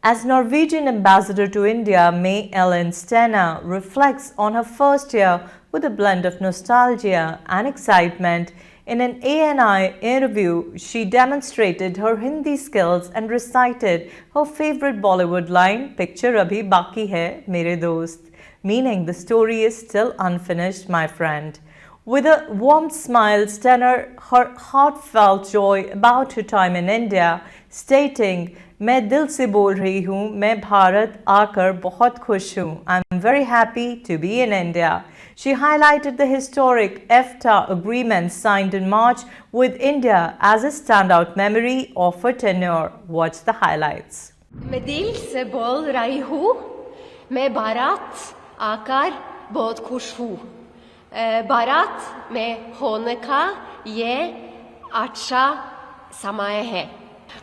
As Norwegian ambassador to India, May Elin-Stener reflects on her first year with a blend of nostalgia and excitement. In an ANI interview, she demonstrated her Hindi skills and recited her favorite Bollywood line, "Picture abhi baki hai, mere dost," meaning the story is still unfinished, my friend. With a warm smile, Stener her heartfelt joy about her time in India, stating, "मैं दिल से बोल रही हूँ, मैं भारत आकर बहुत खुश हूँ. I'm very happy to be in India." She highlighted the historic EFTA agreement signed in March with India as a standout memory of her tenure. Watch the highlights. मैं दिल से बोल रही हूँ, मैं भारत आकर बहुत खुश हूँ. भारत में होने का ये अच्छा समय है.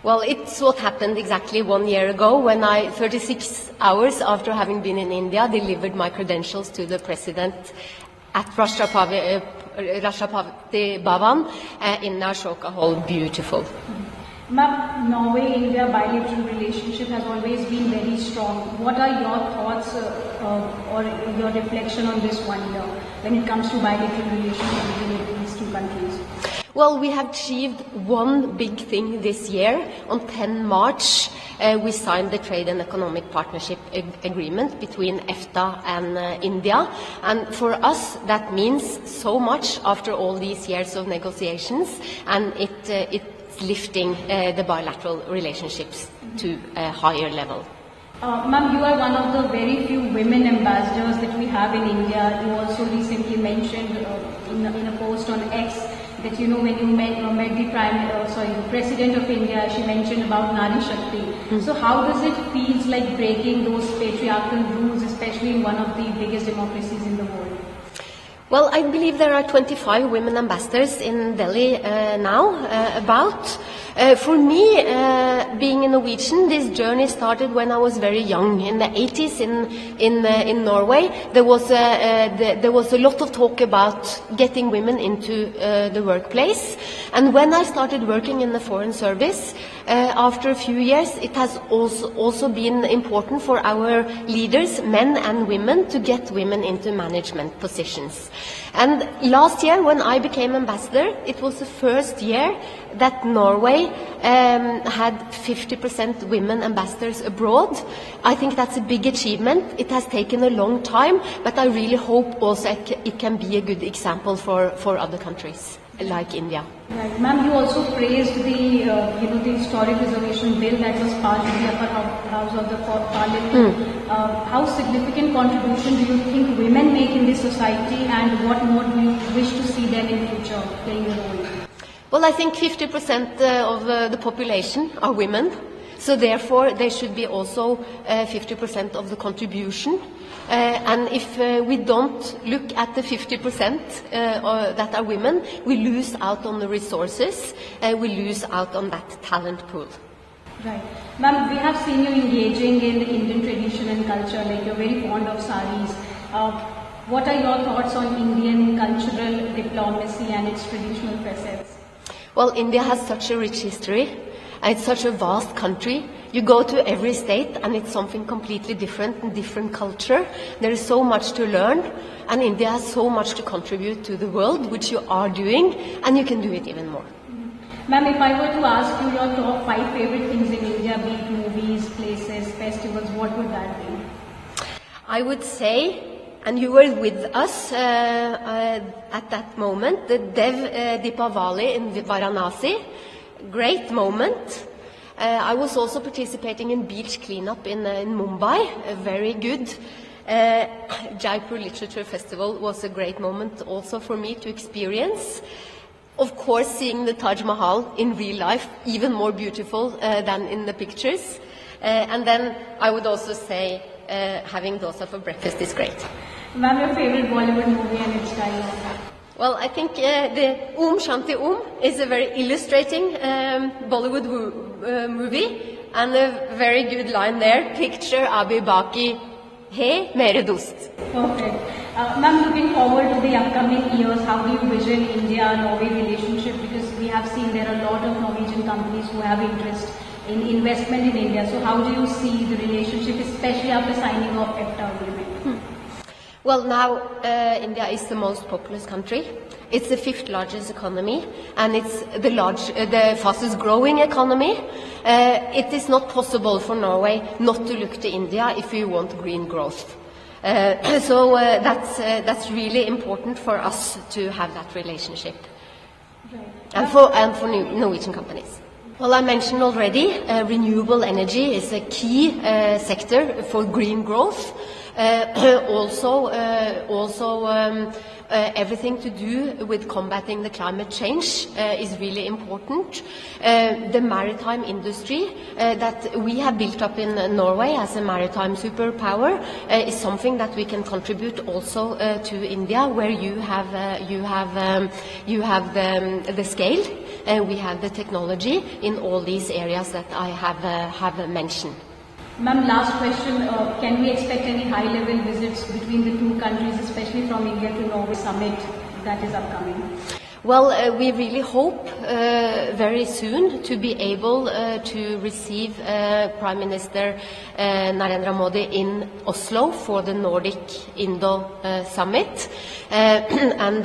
Well, it's what happened exactly 1 year ago when I, 36 hours after having been in India, delivered my credentials to the president at Rashtrapati Bhavan in Ashoka Hall. Beautiful. Ma'am, Norway-India bilateral relationship has always been very strong. What are your thoughts or your reflection on this 1 year when it comes to bilateral relationship between these two countries? Well, we have achieved one big thing this year. On 10 March, we signed the Trade and Economic Partnership Agreement between EFTA and India. And for us, that means so much after all these years of negotiations, and it's lifting the bilateral relationships to a higher level. Ma'am, you are one of the very few women ambassadors that we have in India. You also recently mentioned in a post on X that, you know, when you met the President of India, she mentioned about Nari Shakti. So how does it feel like breaking those patriarchal rules, especially in one of the biggest democracies in the world? Well, I believe there are 25 women ambassadors in Delhi now, For me, being a Norwegian, this journey started when I was very young. In the 80s in Norway, there was a lot of talk about getting women into the workplace. And when I started working in the Foreign Service, after a few years, it has also been important for our leaders, men and women, to get women into management positions. And last year, when I became ambassador, it was the first year that Norway had 50% women ambassadors abroad. I think that's a big achievement. It has taken a long time, but I really hope also it can be a good example for other countries like India. Right. Ma'am, you also praised the historic reservation bill that was passed in the upper house of the parliament. How significant contribution do you think women make in this society, and what more do you wish to see them in future playing a role? Well, I think 50% of the population are women, so therefore there should be also 50% of the contribution. And if we don't look at the 50% that are women, we lose out on the resources, we lose out on that talent pool. Right. Ma'am, we have seen you engaging in the Indian tradition and culture, like you're very fond of saris. What are your thoughts on Indian cultural diplomacy and its traditional facets? Well, India has such a rich history. It's such a vast country. You go to every state and it's something completely different and different culture. There is so much to learn, and India has so much to contribute to the world, which you are doing, and you can do it even more. Ma'am, if I were to ask you your top 5 favorite things in India, be it movies, places, festivals, what would that be? I would say, and you were with us at that moment, the Dev Deepavali in Varanasi. Great moment. I was also participating in beach cleanup in Mumbai. Very good. Jaipur Literature Festival was a great moment also for me to experience. Of course, seeing the Taj Mahal in real life, even more beautiful than in the pictures. And then I would also say having dosa for breakfast is great. Ma'am, your favorite Bollywood movie and its dialogue? Well, I think the Om Shanti Om is a very illustrating Bollywood movie, and a very good line there, "Picture abhi baki hai, mere dost." Perfect. Ma'am, looking forward to the upcoming years, how do you vision India-Norway relationship? Because we have seen there are a lot of Norwegian companies who have interest in investment in India. So how do you see the relationship, especially after signing off EFTA agreement? Well, now India is the most populous country. It's the fifth largest economy, and it's the fastest growing economy. It is not possible for Norway not to look to India if we want green growth. So that's really important for us to have that relationship, and for Norwegian companies. Well, I mentioned already, renewable energy is a key sector for green growth. Everything to do with combating the climate change is really important. The maritime industry that we have built up in Norway as a maritime superpower is something that we can contribute also to India, where you have the scale, we have the technology in all these areas that I have mentioned. Ma'am, last question. Can we expect any high-level visits between the two countries, especially from India to Norway summit that is upcoming? Well, we really hope very soon to be able to receive Prime Minister Narendra Modi in Oslo for the Nordic-Indo Summit, and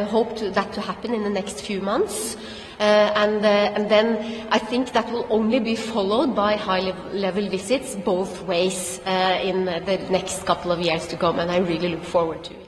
hope that to happen in the next few months. And then I think that will only be followed by high-level visits both ways in the next couple of years to come, and I really look forward to it.